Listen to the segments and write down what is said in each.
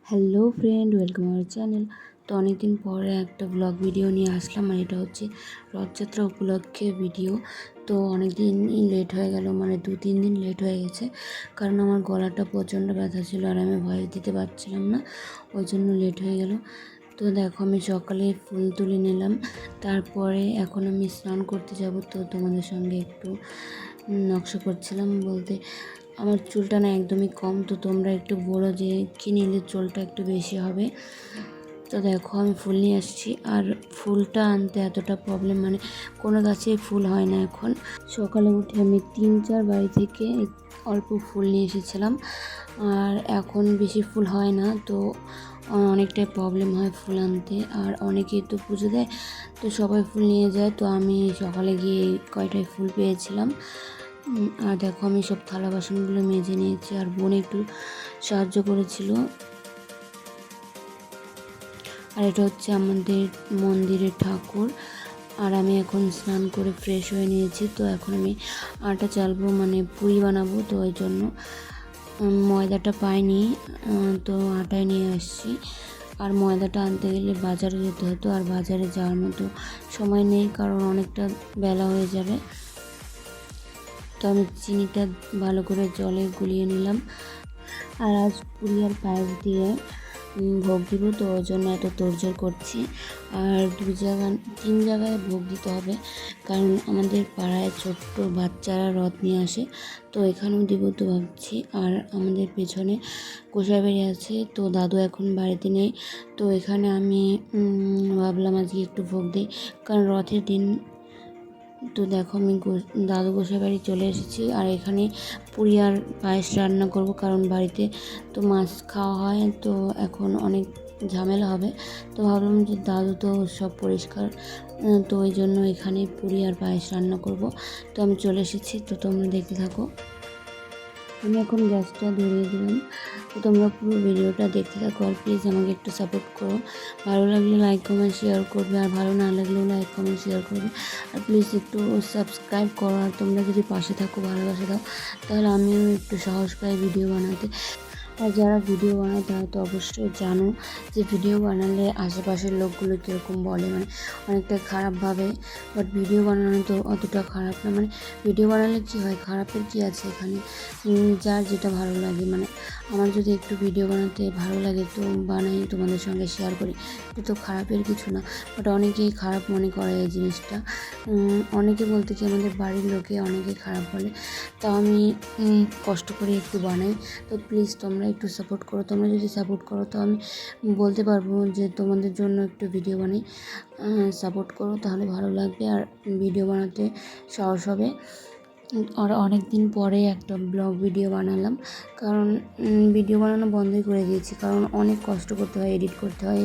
Hello friend, welcome our channel. তো অনেকদিন পরে একটা ব্লগ ভিডিও নিয়ে আসলাম, আর এটা হচ্ছে রথযাত্রা উপলক্ষে ভিডিও। তো অনেক দিনই লেট হয়ে গেল, মানে 2-3 দিন লেট হয়ে গেছে, কারণ আমার গলাটা প্রচণ্ড ব্যথা ছিল আর আমি ভয়েস দিতে পারছিলাম না, ওই জন্য লেট হয়ে গেল। তো দেখো, আমি সকালে ফুল তুলে নিলাম, তারপরে এখন আমি স্নান করতে যাব। তো তোমাদের সঙ্গে একটু নকশা করছিলাম, বলতে আমার চুলটা না একদমই কম, তো তোমরা একটু বলো যে কী নিলে চুলটা একটু বেশি হবে। তো দেখো, আমি ফুল নিয়ে আসছি, আর ফুলটা আনতে এতটা প্রবলেম, মানে কোনো গাছেই ফুল হয় না। এখন সকালে উঠে আমি 3-4 বাড়ি থেকে অল্প ফুল নিয়ে এসেছিলাম, আর এখন বেশি ফুল হয় না, তো অনেকটাই প্রবলেম হয় ফুল আনতে। আর অনেকেই তো পুজো দেয়, তো সবাই ফুল নিয়ে যায়, তো আমি সকালে গিয়ে কয়টায় ফুল পেয়েছিলাম। আর দেখো, আমি সব থালা বাসনগুলো মেজে নিয়েছি, আর বোন একটু সাহায্য করেছিল। আর এটা হচ্ছে আমাদের মন্দিরের ঠাকুর। আর আমি এখন স্নান করে ফ্রেশ হয়ে নিয়েছি, তো এখন আমি আটা চালবো, মানে পুরি বানাবো। তো ওই জন্য ময়দাটা পাইনি, তো আটায় নিয়ে আসছি। আর ময়দাটা আনতে গেলে বাজারে যেতে হতো, আর বাজারে যাওয়ার মতো সময় নেই, কারণ অনেকটা বেলা হয়ে যাবে। তো আমি চিনিটা ভালো করে জলে গুলিয়ে নিলাম। আর আজ পুরি আর পায়েস দিয়ে ভোগ দিব, তো ওই জন্য এত তোড়জোড় করছি। আর 3 জায়গায় ভোগ দিতে হবে, কারণ আমাদের পাড়ায় ছোট্ট বাচ্চারা রথ নিয়ে আসে, তো এখানেও দিব তো ভাবছি। আর আমাদের পেছনে গোসাইবাড়ি আছে, তো দাদু এখন বাড়িতে নেই, তো এখানে আমি ভাবলাম আজকে একটু ভোগ দিই, কারণ রথের দিন। তো দেখো, আমি দাদু গোসাই বাড়ি চলে এসেছি, আর এখানে পুরি আর পায়েস রান্না করব, কারণ বাড়িতে তো মাছ খাওয়া হয়, তো এখন অনেক ঝামেলা হবে। তো ভাবলাম যে দাদু তো সব পরিষ্কার, তো ওই জন্য এখানে পুরি আর পায়েস রান্না করব। তো আমি চলে এসেছি, তো তোমরা দেখতে থাকো। আমি এখন গ্যাসটা ধরিয়ে দিলাম, তো তোমরা পুরো ভিডিওটা দেখতে থাকো, আর প্লিজ আমাকে একটু সাপোর্ট করো। ভালো লাগলে লাইক কমেন্ট শেয়ার করবে, আর ভালো না লাগলেও লাইক কমেন্ট শেয়ার করবে। আর প্লিজ একটু সাবস্ক্রাইব করো, আর তোমরা যদি পাশে থাকো, ভালোবাসা দাও, তাহলে আমিও একটু সাহস পাই ভিডিও বানাতে। আর যারা ভিডিও বানায় তারা তো অবশ্যই জানো যে ভিডিও বানালে আশেপাশের লোকগুলো কীরকম বলে, মানে অনেকটা খারাপ ভাবে। বাট ভিডিও বানানো তো অতটা খারাপ না, মানে ভিডিও বানালে কী হয়, খারাপের কী আছে এখানে। যার যেটা ভালো লাগে, মানে আমার যদি একটু ভিডিও বানাতে ভালো লাগে তো বানাই, তোমাদের সঙ্গে শেয়ার করি, এটা তো খারাপের কিছু না। বাট অনেকেই খারাপ মনে করে এই জিনিসটা। অনেকে বলতে কি, আমাদের বাড়ির লোকে অনেকে খারাপ বলে, তাও আমি কষ্ট করে একটু বানাই। তো প্লিজ তোমরা একটু সাপোর্ট করো, তোমরা যদি সাপোর্ট করো তো আমি বলতে পারবো যে তোমাদের জন্য একটু ভিডিও বানাই। সাপোর্ট করো, তাহলে ভালো লাগবে, আর ভিডিও বানাতে সাহস হবে। আর অনেক দিন পরে একটা ব্লগ ভিডিও বানালাম, কারণ ভিডিও বানানো বন্ধই করে দিয়েছি, কারণ অনেক কষ্ট করতে হয়, এডিট করতে হয়,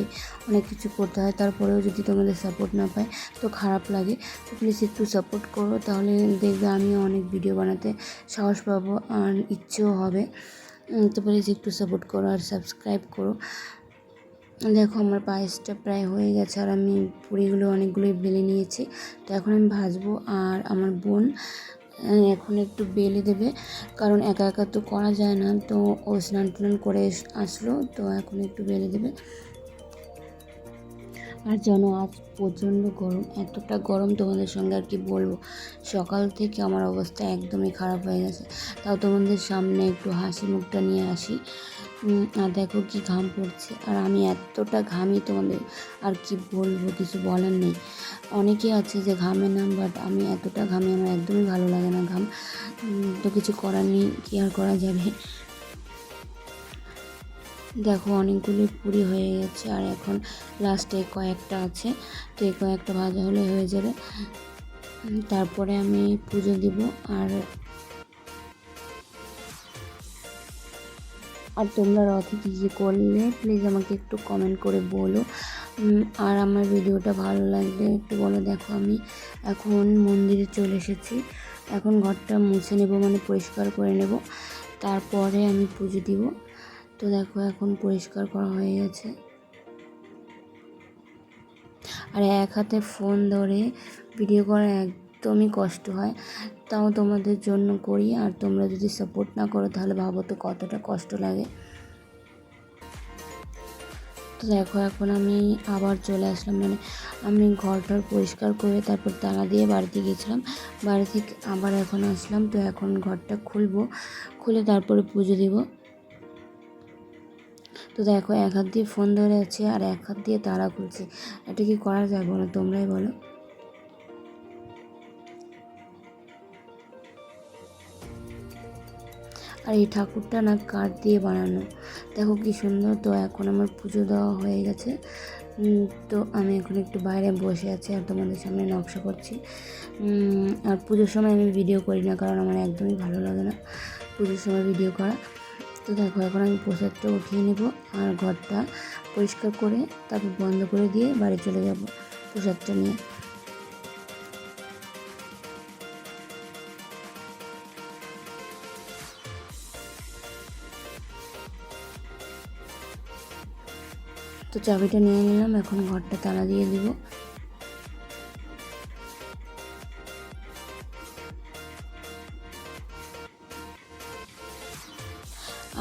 অনেক কিছু করতে হয়, তারপরেও যদি তোমাদের সাপোর্ট না পাই তো খারাপ লাগে। তো প্লিজ একটু সাপোর্ট করো, তাহলে দেখবে আমিও অনেক ভিডিও বানাতে সাহস পাবো, আর ইচ্ছেও হবে। তো প্লিজ একটু সাপোর্ট করো আর সাবস্ক্রাইব করো। দেখো, আমার পায়েসটা প্রায় হয়ে গেছে, আর আমি পুরিগুলো অনেকগুলোই বেলে নিয়েছি, তো এখন আমি ভাজবো। আর আমার বোন এখন একটু বেলে দেবে, কারণ একা একা তো করা যায় না, তো ও স্নান টান করে আসলো, তো এখন একটু বেলে দেবে। আর জানো, আজ প্রচণ্ড গরম, এতটা গরম তোমাদের সঙ্গে আর কি বলবো। সকাল থেকে আমার অবস্থা একদমই খারাপ হয়ে গেছে, তাও তোমাদের সামনে একটু হাসি মুখটা নিয়ে আসি। আর দেখো কি ঘাম পড়ছে, আর আমি এতটা ঘামি তোমাদের আর কি বলবো, কিছু বলার নেই। অনেকে আছে যে ঘামে না, বাট আমি এতটা ঘামি, আমার একদমই ভালো লাগে না ঘাম। তো কিছু করার নেই, কী আর করা যাবে। দেখো, অনেকগুলো পুরি হয়ে গেছে, আর এখন লাস্টে কয়েকটা আছে, তো এই কয়েকটা ভাজা হলে হয়ে যাবে। তারপরে আমি পুজো দিব। আর আর তোমরা রথে কী কী করলে প্লিজ আমাকে একটু কমেন্ট করে বলো। আর আমার ভিডিওটা ভালো লাগলে একটু বলো। দেখো, আমি এখন মন্দিরে চলে এসেছি, এখন ঘরটা মুছে নেব, মানে পরিষ্কার করে নেব, তারপরে আমি পুজো দিব। তো দেখো, এখন পরিষ্কার করা হয়ে গেছে, আর এক হাতে ফোন ধরে ভিডিও করা একদমই কষ্ট হয়, তাও তোমাদের জন্য করি। আর তোমরা যদি সাপোর্ট না করো তাহলে ভাবো তো কতটা কষ্ট লাগে। দেখো এখন আমি আবার চলে আসলাম, মানে আমি ঘরটার পরিষ্কার করে তারপর তালা দিয়ে বাড়িতে গেছিলাম, বাড়ি থেকে আবার এখন আসলাম। তো এখন ঘরটা খুলবো, খুলে তারপরে পুজো দিব। তো দেখো এক হাত দিয়ে ফোন ধরে আছে আর এক হাত দিয়ে তালা খুলছি, এটা কি করা যায় বলো, তোমরাই বলো। আর এই ঠাকুরটা না কাঠ দিয়ে বানানো, দেখো কি সুন্দর। তো এখন আমার পুজো দেওয়া হয়ে গেছে। তো আমি এখন একটু বাইরে বসে আছি আর তোমাদের সামনে নকশা করছি। আর পুজোর সময় আমি ভিডিও করি না, কারণ আমার একদমই ভালো লাগে না পুজোর সময় ভিডিও করা। তো দেখো এখন আমি প্রসাদটা উঠিয়ে নেব আর ঘরটা পরিষ্কার করে তারপর বন্ধ করে দিয়ে বাড়ি চলে যাব প্রসাদটা নিয়ে। তো চাবিটা নিয়ে নিলাম, এখন ঘরটা তালা দিয়ে দিব।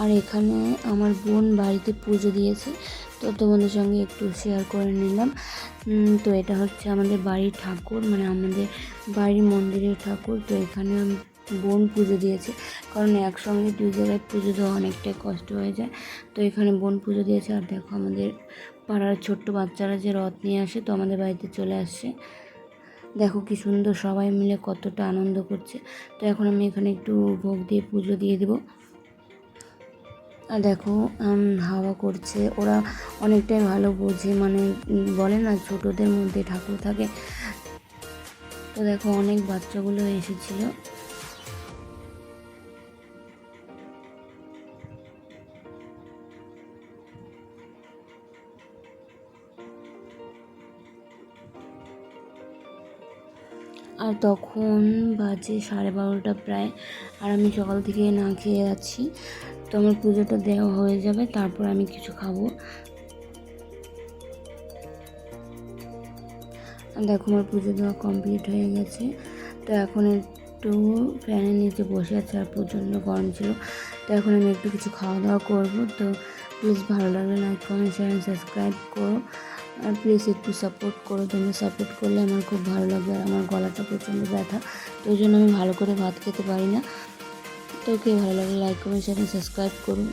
আর এখানে আমার বোন বাড়িতে পুজো দিয়েছে, তো তোমাদের সঙ্গে একটু শেয়ার করে নিলাম। তো এটা হচ্ছে আমাদের বাড়ির ঠাকুর, মানে আমাদের বাড়ির মন্দিরের ঠাকুর। তো এখানে বোন পুজো দিয়েছে, কারণ একসঙ্গে দুই জায়গায় পুজো দেওয়া অনেকটাই কষ্ট হয়ে যায়। তো এখানে বোন পুজো দিয়েছে। আর দেখো আমাদের পাড়ার ছোট্ট বাচ্চারা যে রথ নিয়ে আসে, তো আমাদের বাড়িতে চলে আসছে। দেখো কি সুন্দর, সবাই মিলে কতটা আনন্দ করছে। তো এখন আমি এখানে একটু ভোগ দিয়ে পুজো দিয়ে দেবো। আর দেখো হাওয়া করছে, ওরা অনেকটাই ভালো বোঝে, মানে বলে না ছোটদের মধ্যে ঠাকুর থাকে। তো দেখো অনেক বাচ্চাগুলো এসেছিল। আর তখন বাজে 12:30 প্রায়, আর আমি সকাল থেকে না খেয়ে আছি। তো আমার পুজোটা দেওয়া হয়ে যাবে, তারপর আমি কিছু খাবো। আর দেখো আমার পুজো দেওয়া কমপ্লিট হয়ে গেছে। তো এখন একটু ফ্যানের নিচে বসে আছে, আর প্রচণ্ড গরম ছিল। তো এখন আমি একটু কিছু খাওয়া দাওয়া করবো। তো প্লিজ ভালো লাগলে লাইক কমেন্ট শেয়ার সাবস্ক্রাইব করো, আর প্লিজ একটু সাপোর্ট করো। তোমরা সাপোর্ট করলে আমার খুব ভালো লাগবে। আর আমার গলাটা প্রচণ্ড ব্যথা, তো ওই জন্য আমি ভালো করে ভাত খেতে পারি না। তো কে ভালো লাগলে লাইক কমেন্ট শেয়ার সাবস্ক্রাইব করুন।